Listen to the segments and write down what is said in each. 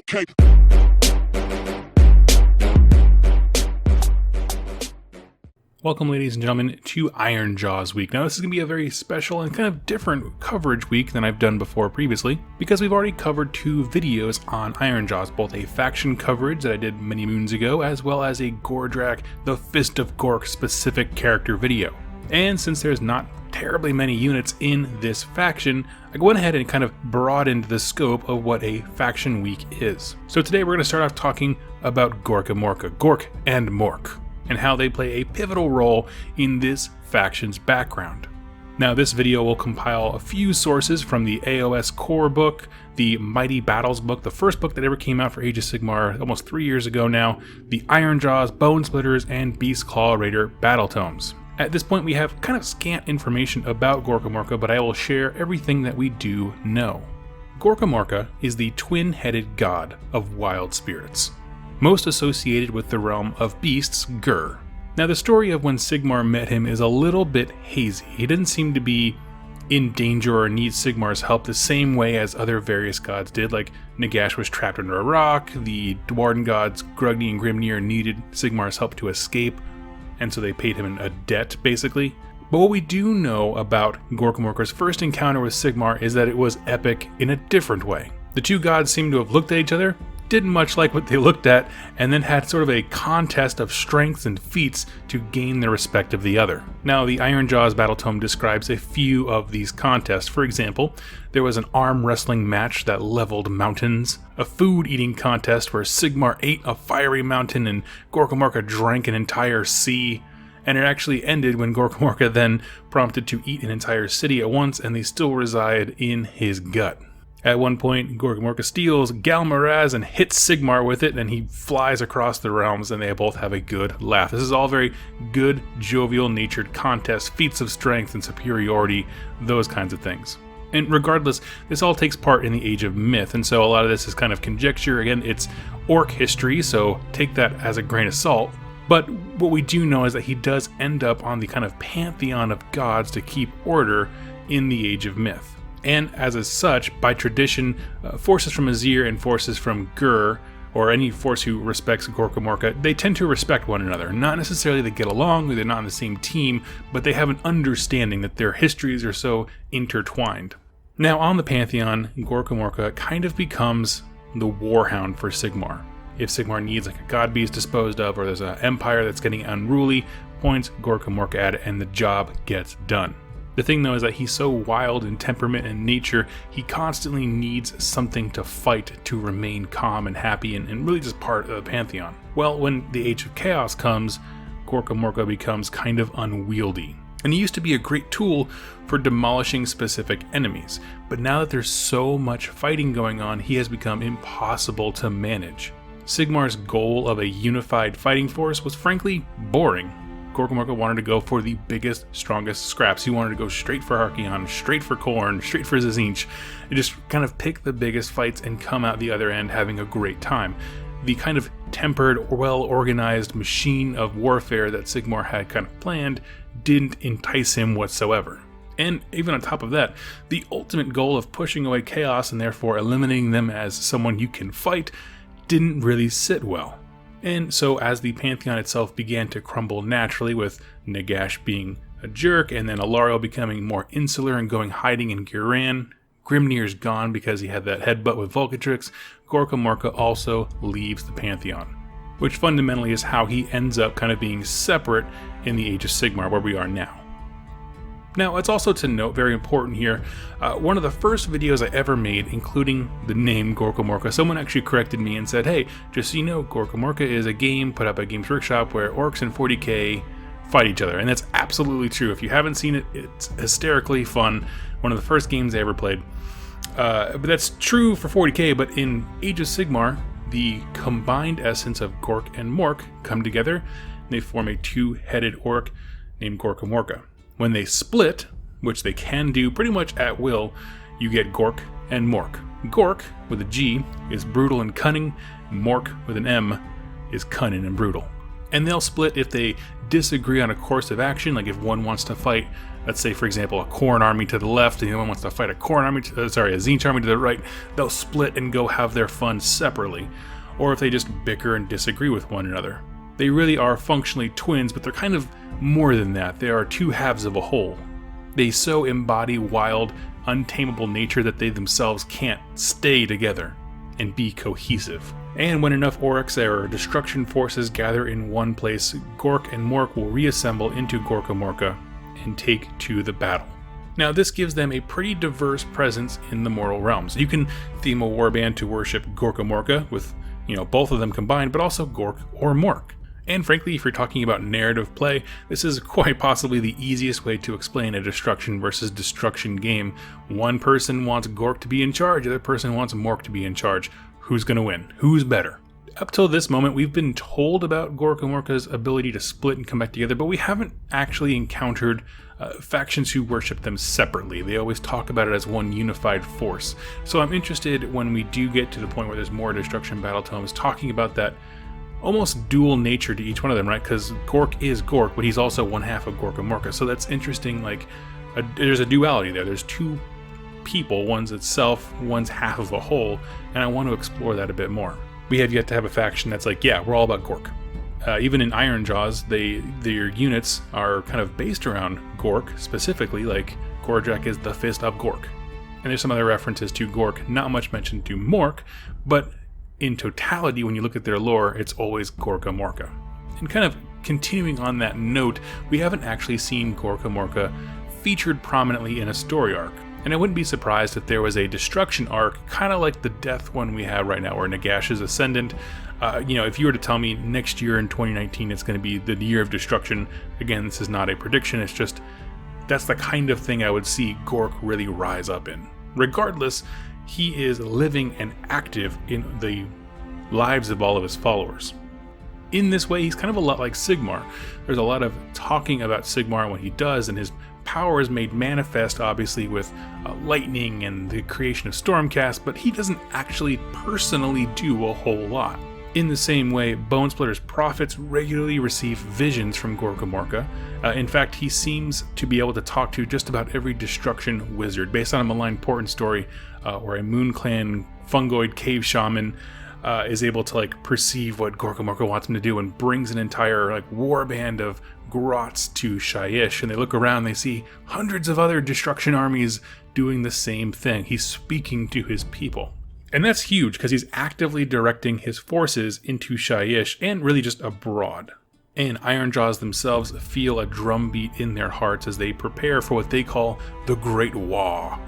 cape. Welcome, ladies and gentlemen, to Iron Jaws Week. Now, this is going to be a very special and kind of different coverage week than I've done before previously, because we've already covered two videos on Iron Jaws, both a faction coverage that I did many moons ago, as well as a Gordrak, the Fist of Gork specific character video. And since there's not terribly many units in this faction, I went ahead and kind of broadened the scope of what a faction week is. So today we're going to start off talking about Gorkamorka, Gork and Mork, and how they play a pivotal role in this faction's background. Now, this video will compile a few sources from the AOS core book, the Mighty Battles book, the first book that ever came out for Age of Sigmar almost 3 years ago now, the Iron Jaws, Bone Splitters, and Beast Claw Raider battle tomes. At this point, we have kind of scant information about Gorkamorka, but I will share everything that we do know. Gorkamorka is the twin-headed god of wild spirits, most associated with the realm of beasts, Gur. Now, the story of when Sigmar met him is a little bit hazy. He didn't seem to be in danger or need Sigmar's help the same way as other various gods did, like Nagash was trapped under a rock, the Dwarden gods Grugni and Grimnir needed Sigmar's help to escape, and so they paid him a debt, basically. But what we do know about Gorkamorka's first encounter with Sigmar is that it was epic in a different way. The two gods seem to have looked at each other, didn't much like what they looked at, and then had sort of a contest of strengths and feats to gain the respect of the other. Now, the Iron Jaws battle tome describes a few of these contests. For example, there was an arm wrestling match that leveled mountains, a food eating contest where Sigmar ate a fiery mountain and Gorkamorka drank an entire sea, and it actually ended when Gorkamorka then prompted to eat an entire city at once, and they still reside in his gut. At one point, Gorkamorka steals Galmaraz and hits Sigmar with it, and he flies across the realms, and they both have a good laugh. This is all very good, jovial-natured contests, feats of strength and superiority, those kinds of things. And regardless, this all takes part in the Age of Myth, and so a lot of this is kind of conjecture. Again, it's orc history, so take that as a grain of salt. But what we do know is that he does end up on the kind of pantheon of gods to keep order in the Age of Myth. And as such, by tradition, forces from Azir and forces from Gur, or any force who respects Gorkamorka, they tend to respect one another. Not necessarily they get along, or they're not on the same team, but they have an understanding that their histories are so intertwined. Now, on the Pantheon, Gorkamorka kind of becomes the warhound for Sigmar. If Sigmar needs like a god beast disposed of, or there's an empire that's getting unruly, points Gorkamorka at it and the job gets done. The thing, though, is that he's so wild in temperament and nature, he constantly needs something to fight to remain calm and happy and really just part of the Pantheon. Well, when the Age of Chaos comes, Gorkamorka becomes kind of unwieldy. And he used to be a great tool for demolishing specific enemies, but now that there's so much fighting going on, he has become impossible to manage. Sigmar's goal of a unified fighting force was frankly boring. Gorkamorka wanted to go for the biggest, strongest scraps. He wanted to go straight for Archaon, straight for Khorne, straight for Tzeentch, and just kind of pick the biggest fights and come out the other end having a great time. The kind of tempered, well-organized machine of warfare that Sigmar had kind of planned didn't entice him whatsoever. And even on top of that, the ultimate goal of pushing away chaos and therefore eliminating them as someone you can fight didn't really sit well. And so as the Pantheon itself began to crumble naturally, with Nagash being a jerk and then Alarielle becoming more insular and going hiding in Ghyran, Grimnir's gone because he had that headbutt with Volcatrix, Gorkamorka also leaves the Pantheon, which fundamentally is how he ends up kind of being separate in the Age of Sigmar, where we are now. Now, it's also to note, very important here, one of the first videos I ever made, including the name Gorkamorka, someone actually corrected me and said, hey, just so you know, Gorkamorka is a game put up at Games Workshop where orcs and 40k fight each other. And that's absolutely true. If you haven't seen it, it's hysterically fun. One of the first games I ever played. But that's true for 40k, but in Age of Sigmar, the combined essence of Gork and Mork come together, and they form a two-headed orc named Gorkamorka. When they split, which they can do pretty much at will, you get Gork and Mork. Gork, with a G, is brutal and cunning. Mork, with an M, is cunning and brutal. And they'll split if they disagree on a course of action, like if one wants to fight let's say, for example, a Khorne army to the left, and the other one wants to fight a Tzeentch army to the right, they'll split and go have their fun separately, or if they just bicker and disagree with one another. They really are functionally twins, but they're kind of more than that. They are two halves of a whole. They so embody wild, untamable nature that they themselves can't stay together and be cohesive. And when enough Oryx or destruction forces gather in one place, Gork and Mork will reassemble into Gorkamorka and take to the battle. Now, this gives them a pretty diverse presence in the mortal realms. You can theme a warband to worship Gorkamorka with, both of them combined, but also Gork or Mork. And frankly, if you're talking about narrative play, this is quite possibly the easiest way to explain a destruction versus destruction game. One person wants Gork to be in charge, the other person wants Mork to be in charge. Who's gonna win? Who's better? Up till this moment, we've been told about Gorkamorka's ability to split and come back together, but we haven't actually encountered factions who worship them separately. They always talk about it as one unified force. So I'm interested when we do get to the point where there's more destruction battle tomes talking about that almost dual nature to each one of them, right? Because Gork is Gork, but he's also one half of Gorkamorka. So that's interesting. There's a duality there. There's two people, one's itself, one's half of a whole, and I want to explore that a bit more. We have yet to have a faction that's like, yeah, we're all about Gork. Even in Ironjaws, their units are kind of based around Gork, specifically, like Gorjak is the fist of Gork. And there's some other references to Gork, not much mentioned to Mork, but in totality, when you look at their lore, it's always Gorkamorka. And kind of continuing on that note, we haven't actually seen Gorkamorka featured prominently in a story arc. And I wouldn't be surprised if there was a destruction arc, kind of like the death one we have right now, where Nagash is ascendant. If you were to tell me next year in 2019 it's going to be the year of destruction, again, this is not a prediction, it's just that's the kind of thing I would see Gork really rise up in. Regardless, he is living and active in the lives of all of his followers. In this way, he's kind of a lot like Sigmar. There's a lot of talking about Sigmar and what he does, and his power is made manifest, obviously, with lightning and the creation of Stormcast, but he doesn't actually personally do a whole lot. In the same way, Bonesplitter's prophets regularly receive visions from Gorkamorka. In fact, he seems to be able to talk to just about every destruction wizard, based on a malign portent story where a Moon Clan fungoid cave shaman is able to perceive what Gorkamorka wants him to do and brings an entire warband of grots to Shyish, and they look around, they see hundreds of other destruction armies doing the same thing. He's speaking to his people. And that's huge because he's actively directing his forces into Shyish and really just abroad. And Ironjaws themselves feel a drumbeat in their hearts as they prepare for what they call the Great War.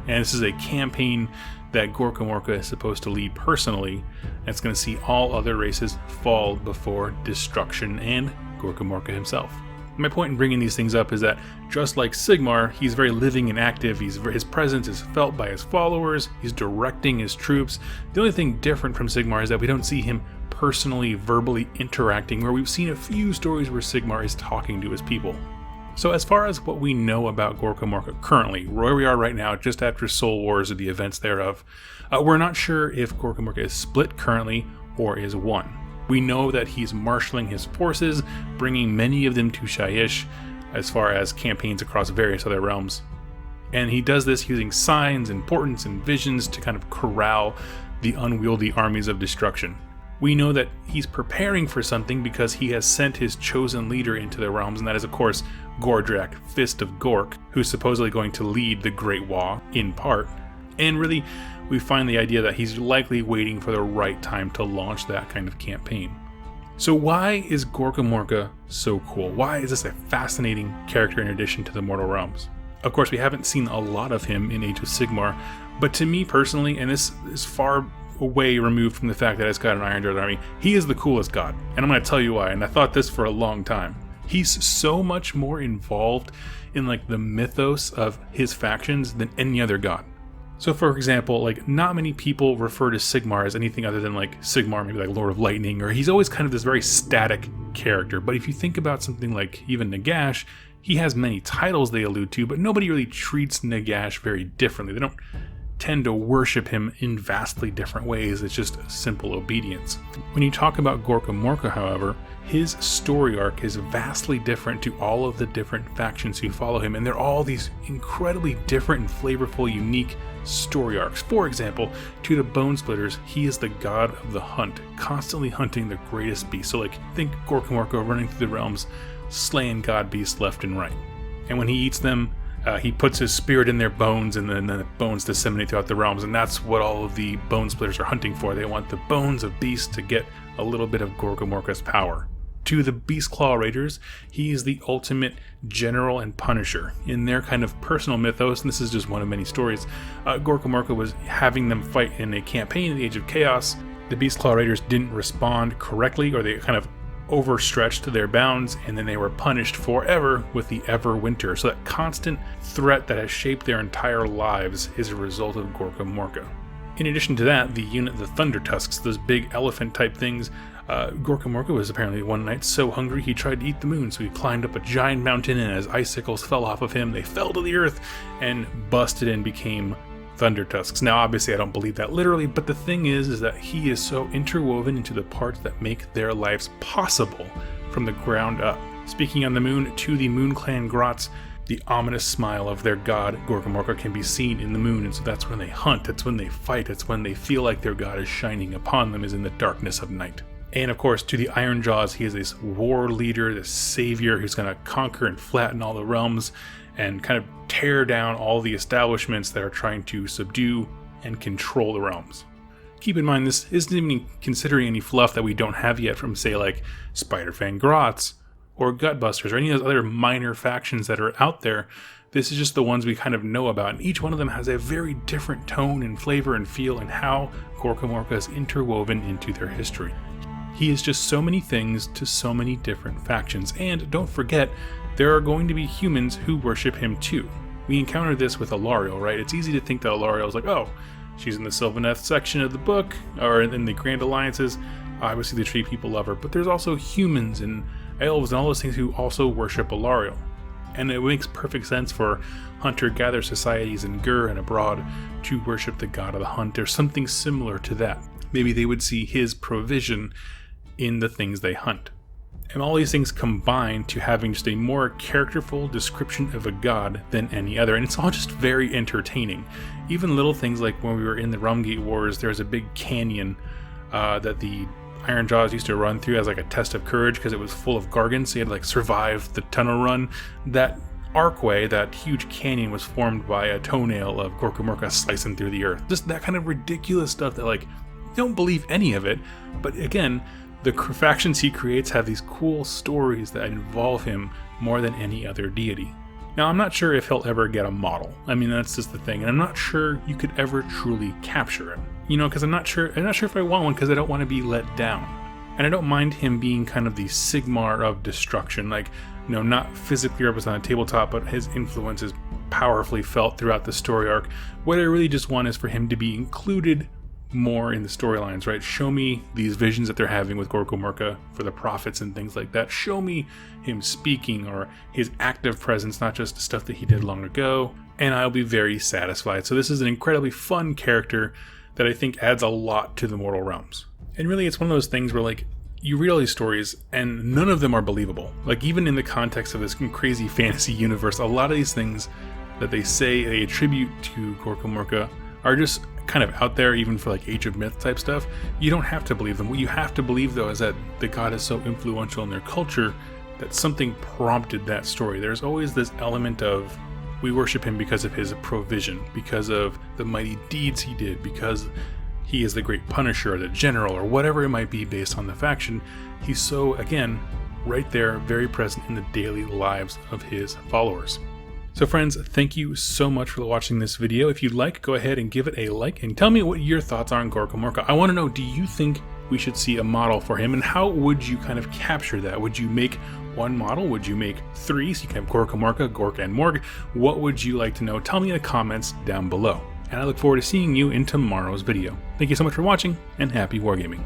And this is a campaign that Gorkamorka is supposed to lead personally, and it's going to see all other races fall before destruction and Gorkamorka himself. My point in bringing these things up is that, just like Sigmar, he's very living and active. His presence is felt by his followers. He's directing his troops. The only thing different from Sigmar is that we don't see him personally, verbally interacting, where we've seen a few stories where Sigmar is talking to his people. So as far as what we know about Gorkamorka currently, where we are right now, just after Soul Wars or the events thereof, we're not sure if Gorkamorka is split currently or is one. We know that he's marshaling his forces, bringing many of them to Shyish, as far as campaigns across various other realms. And he does this using signs and portents and visions to kind of corral the unwieldy armies of destruction. We know that he's preparing for something because he has sent his chosen leader into the realms, and that is, of course, Gordrak, Fist of Gork, who's supposedly going to lead the Great War, in part. And really, we find the idea that he's likely waiting for the right time to launch that kind of campaign. So why is Gorkamorka so cool? Why is this a fascinating character in addition to the Mortal Realms? Of course, we haven't seen a lot of him in Age of Sigmar, but to me personally, and this is far away removed from the fact that it's got an Ironjaws army, he is the coolest god. And I'm going to tell you why, and I thought this for a long time. He's so much more involved in the mythos of his factions than any other god. So for example, not many people refer to Sigmar as anything other than Sigmar, maybe Lord of Lightning, or he's always kind of this very static character. But if you think about something like even Nagash, he has many titles they allude to, but nobody really treats Nagash very differently. They don't tend to worship him in vastly different ways. It's just simple obedience. When you talk about Gorkamorka, however, his story arc is vastly different to all of the different factions who follow him, and they're all these incredibly different and flavorful, unique story arcs. For example, to the Bone Splitters, he is the god of the hunt, constantly hunting the greatest beast. So think Gorkamorka running through the realms, slaying god beasts left and right. And when he eats them, he puts his spirit in their bones, and then the bones disseminate throughout the realms, and that's what all of the Bone Splitters are hunting for. They want the bones of beasts to get a little bit of Gorkamorka's power. To the Beastclaw Raiders, he is the ultimate general and punisher. In their kind of personal mythos, and this is just one of many stories, Gorkamorka was having them fight in a campaign in the Age of Chaos. The Beastclaw Raiders didn't respond correctly, or they kind of overstretched their bounds, and then they were punished forever with the Everwinter. So that constant threat that has shaped their entire lives is a result of Gorkamorka. In addition to that, the unit, the Thunder Tusks, those big elephant type things, Gorkamorka was apparently one night so hungry he tried to eat the moon, so he climbed up a giant mountain, and as icicles fell off of him, they fell to the earth and busted and became Thunder Tusks. Now, obviously, I don't believe that literally, but the thing is that he is so interwoven into the parts that make their lives possible from the ground up. Speaking on the moon, to the Moon Clan Grots, the ominous smile of their god Gorkamorka can be seen in the moon, and so that's when they hunt, it's when they fight, it's when they feel like their god is shining upon them, is in the darkness of night. And of course, to the Iron Jaws, he is this war leader, this savior who's going to conquer and flatten all the realms and kind of tear down all the establishments that are trying to subdue and control the realms. Keep in mind, this isn't even considering any fluff that we don't have yet from, say, like Spider-Fang Grots or Gutbusters or any of those other minor factions that are out there. This is just the ones we kind of know about, and each one of them has a very different tone and flavor and feel, and how Gorkamorka is interwoven into their history. He is just so many things to so many different factions, and don't forget, there are going to be humans who worship him too. We encountered this with Alarielle, right? It's easy to think that Alarielle is like, oh, she's in the Sylvaneth section of the book, or in the Grand Alliances. Obviously, the Tree People love her, but there's also humans and elves and all those things who also worship Alarielle. And it makes perfect sense for hunter-gatherer societies in Gur and abroad to worship the god of the hunt, or something similar to that. Maybe they would see his provision in the things they hunt. And all these things combine to having just a more characterful description of a god than any other, and it's all just very entertaining. Even little things like when we were in the Rumgate Wars, there was a big canyon that the Iron Jaws used to run through as like a test of courage because it was full of gargants, so you had to like survive the tunnel run. That archway, that huge canyon, was formed by a toenail of Gorkamorka slicing through the earth. Just that kind of ridiculous stuff that, like, you don't believe any of it, but again, the factions he creates have these cool stories that involve him more than any other deity. Now, I'm not sure if he'll ever get a model. I mean, that's just the thing, and I'm not sure you could ever truly capture him. You know, because I'm not sure if I want one, because I don't want to be let down. And I don't mind him being kind of the Sigmar of destruction, like, you know, not physically represented on a tabletop, but his influence is powerfully felt throughout the story arc. What I really just want is for him to be included more in the storylines, right? Show me these visions that they're having with Gorkamorka for the prophets and things like that. Show me him speaking or his active presence, not just the stuff that he did long ago, and I'll be very satisfied. So this is an incredibly fun character that I think adds a lot to the mortal realms. And really, it's one of those things where, like, you read all these stories and none of them are believable. Like, even in the context of this crazy fantasy universe, a lot of these things that they say they attribute to Gorkamorka are just kind of out there, even for like Age of Myth type stuff. You don't have to believe them. What you have to believe, though, is that the god is so influential in their culture that something prompted that story. There's always this element of, we worship him because of his provision, because of the mighty deeds he did, because he is the great punisher or the general or whatever it might be based on the faction. He's so, again, right there, very present in the daily lives of his followers. So friends, thank you so much for watching this video. If you'd like, go ahead and give it a like and tell me what your thoughts are on Gorkamorka. I want to know, do you think we should see a model for him, and how would you kind of capture that? Would you make one model? Would you make three, so you can have Gorkamorka, Gork, and Mork? What would you like to know? Tell me in the comments down below. And I look forward to seeing you in tomorrow's video. Thank you so much for watching, and happy wargaming.